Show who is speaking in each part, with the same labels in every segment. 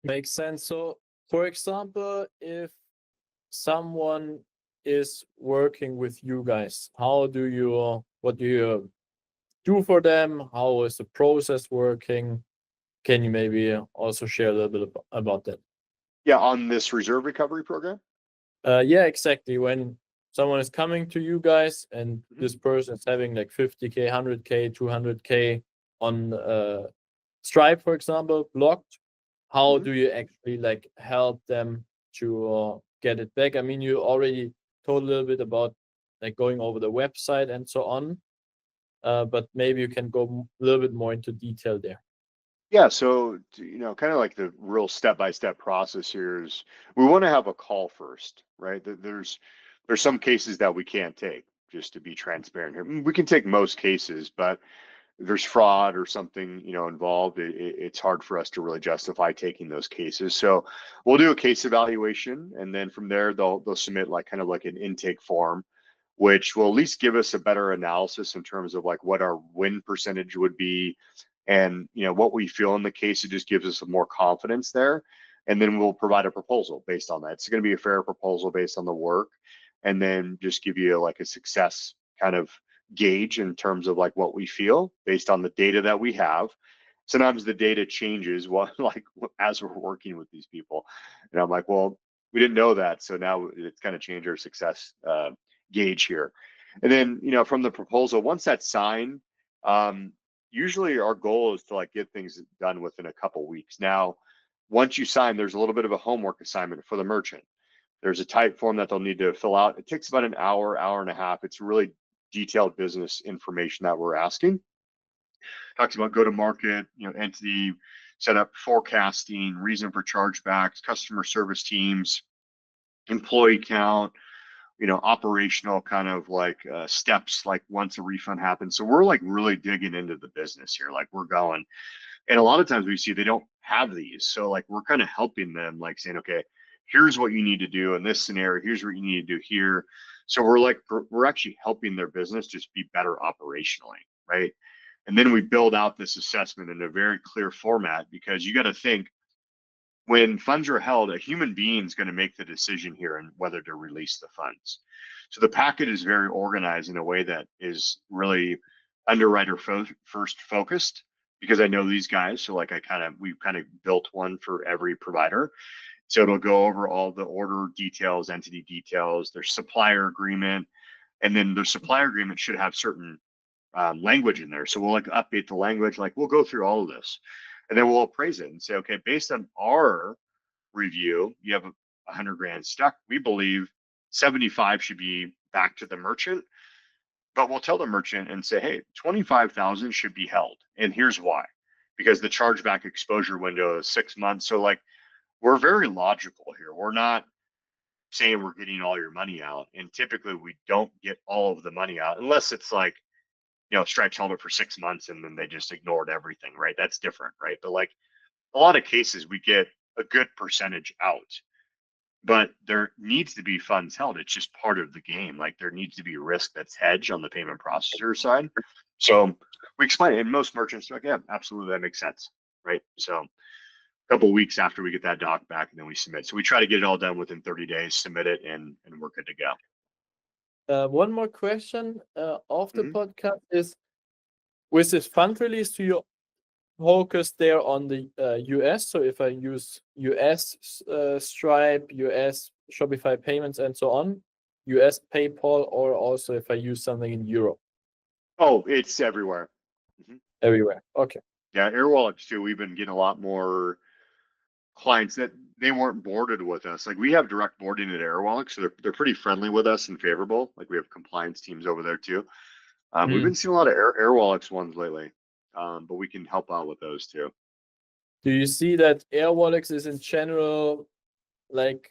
Speaker 1: Makes sense. So, for example, if someone is working with you guys, what do you do for them? How is the process working? Can you maybe also share a little bit about that?
Speaker 2: Yeah, on this reserve recovery program.
Speaker 1: Yeah, exactly. When someone is coming to you guys and
Speaker 2: Mhm.
Speaker 1: this person is having like 50K, 100K, 200K on Stripe, for example, blocked, how
Speaker 2: Mhm.
Speaker 1: do you actually like help them to get it back? I mean, you already told a little bit about like going over the website and so on, but maybe you can go a little bit more into detail there.
Speaker 2: Yeah, so kind of like the real step-by-step process here is we want to have a call first, right? There's some cases that we can't take, just to be transparent here. We can take most cases, but there's fraud or something involved. It's hard for us to really justify taking those cases. So we'll do a case evaluation, and then from there they'll submit like kind of like an intake form, which will at least give us a better analysis in terms of like what our win percentage would be, and what we feel in the case. It just gives us some more confidence there, and then we'll provide a proposal based on that. It's going to be a fair proposal based on the work, and then just give you like a success kind of gauge in terms of like what we feel based on the data that we have. Sometimes the data changes while like as we're working with these people, and I'm like, well, we didn't know that, so now it's kind of changed our success gauge here. And then from the proposal, once that's signed, um, usually our goal is to like get things done within a couple weeks. Now, once you sign, there's a little bit of a homework assignment for the merchant. There's a type form that they'll need to fill out. It takes about an hour, hour and a half. It's really detailed business information that we're asking. Talks about go to market, entity, set up forecasting, reason for chargebacks, customer service teams, employee count, operational kind of like steps, like once a refund happens. So we're like really digging into the business here. Like we're going, and a lot of times we see they don't have these. So like we're kind of helping them, like saying, okay, here's what you need to do in this scenario. Here's what you need to do here. So we're actually helping their business just be better operationally, right? And then we build out this assessment in a very clear format, because you got to think, when funds are held, a human being is going to make the decision here and whether to release the funds. So the packet is very organized in a way that is really underwriter first focused, because I know these guys. So like we've kind of built one for every provider. So it'll go over all the order details, entity details, their supplier agreement, and then the supplier agreement should have certain language in there. So we'll like update the language, like we'll go through all of this, and then we'll appraise it and say, okay, based on our review, you have 100 grand stuck. We believe 75 should be back to the merchant, but we'll tell the merchant and say, hey, 25,000 should be held, and here's why: because the chargeback exposure window is 6 months. So like we're very logical here. We're not saying we're getting all your money out, and typically we don't get all of the money out unless it's like Stripes held it for 6 months and then they just ignored everything, right? That's different, right? But like a lot of cases, we get a good percentage out, but there needs to be funds held. It's just part of the game. Like there needs to be risk that's hedged on the payment processor side. So we explain it, and most merchants are like, yeah, absolutely, that makes sense, right? So a couple of weeks after we get that doc back, and then we submit. So we try to get it all done within 30 days, submit it, and we're good to go.
Speaker 1: One more question of the
Speaker 2: Mm-hmm.
Speaker 1: podcast is, with this fund release, do you focus there on the US? So if I use US Stripe, US Shopify payments, and so on, US PayPal, or also if I use something in Europe?
Speaker 2: Oh, it's everywhere. Mm-hmm.
Speaker 1: Everywhere. Okay.
Speaker 2: Yeah, Air Wallets too. We've been getting a lot more clients that they weren't boarded with us. Like we have direct boarding at Air Wallets, so they're pretty friendly with us and favorable. Like we have compliance teams over there too. We've
Speaker 1: Mm.
Speaker 2: been seeing a lot of Air Wallets ones lately, but we can help out with those too.
Speaker 1: Do you see that Airwallex is in general like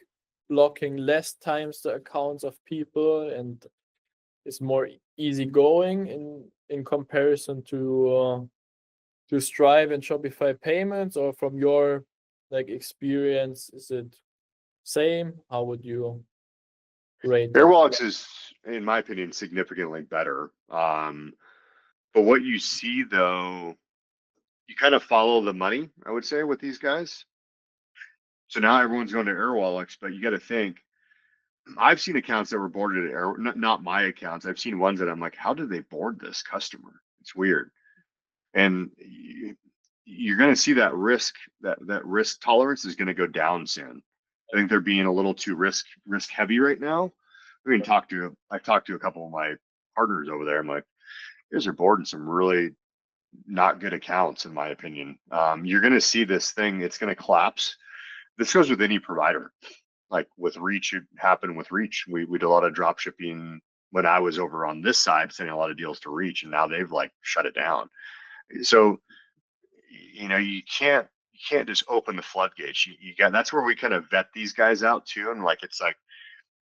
Speaker 1: blocking less times the accounts of people and is more easygoing in comparison to Stripe and Shopify payments, or from your like experience, is it same? How would you rate
Speaker 2: Air
Speaker 1: that?
Speaker 2: Wallets is, in my opinion, significantly better. But what you see though, you kind of follow the money, I would say, with these guys. So now everyone's going to Airwallex, but you got to think. I've seen accounts that were boarded at Air, not my accounts. I've seen ones that I'm like, how did they board this customer? It's weird. And you're going to see that risk tolerance is going to go down soon. I think they're being a little too risk heavy right now. I've talked to a couple of my partners over there. I'm like, you guys are boarding some really not good accounts, in my opinion. You're going to see this thing. It's going to collapse. This goes with any provider. Like with Reach, it happened with Reach. We did a lot of drop shipping when I was over on this side, sending a lot of deals to Reach, and now they've like shut it down. So, you can't just open the floodgates. You got, that's where we kind of vet these guys out too. And like, it's like,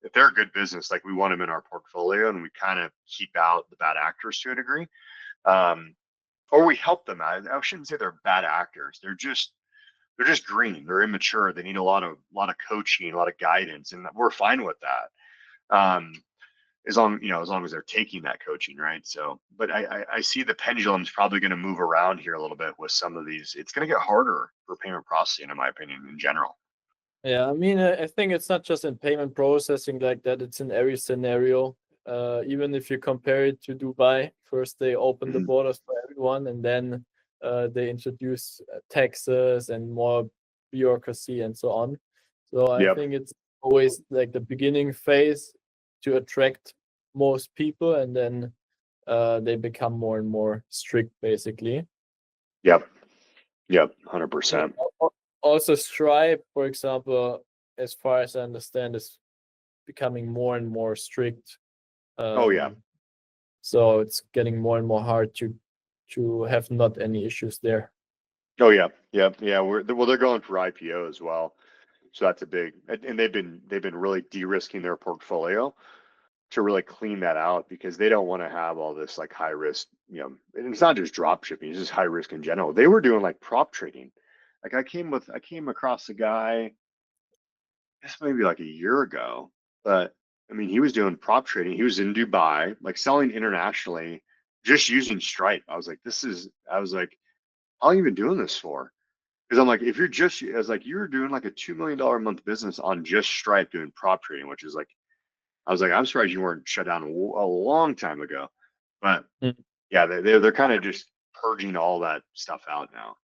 Speaker 2: if they're a good business, like we want them in our portfolio, and we kind of keep out the bad actors to a degree. Or we help them out. I shouldn't say they're bad actors. They're just green. They're immature. They need a lot of coaching, a lot of guidance, and we're fine with that. As long as they're taking that coaching, right? So, but I see the pendulum's probably going to move around here a little bit with some of these. It's going to get harder for payment processing, in my opinion, in general.
Speaker 1: Yeah, I mean, I think it's not just in payment processing like that. It's in every scenario. Even if you compare it to Dubai, first they open the borders for everyone, and then they introduce taxes and more bureaucracy and so on. So I think it's always like the beginning phase to attract most people, and then they become more and more strict, basically.
Speaker 2: Yep, 100%.
Speaker 1: Also, Stripe, for example, as far as I understand, is becoming more and more strict. So it's getting more and more hard to have not any issues there.
Speaker 2: Oh yeah. They're going for IPO as well, so that's a big. And they've been really de-risking their portfolio to really clean that out, because they don't want to have all this like high risk. And it's not just drop shipping; it's just high risk in general. They were doing like prop trading. Like I came across a guy, this maybe like a year ago, but I mean, he was doing prop trading. He was in Dubai, like selling internationally, just using Stripe. I was like, how long you been doing this for? Because I'm like, if you're just, I was like, you're doing like a $2 million a month business on just Stripe doing prop trading, which is like, I was like, I'm surprised you weren't shut down a long time ago. But yeah, they're kind of just purging all that stuff out now.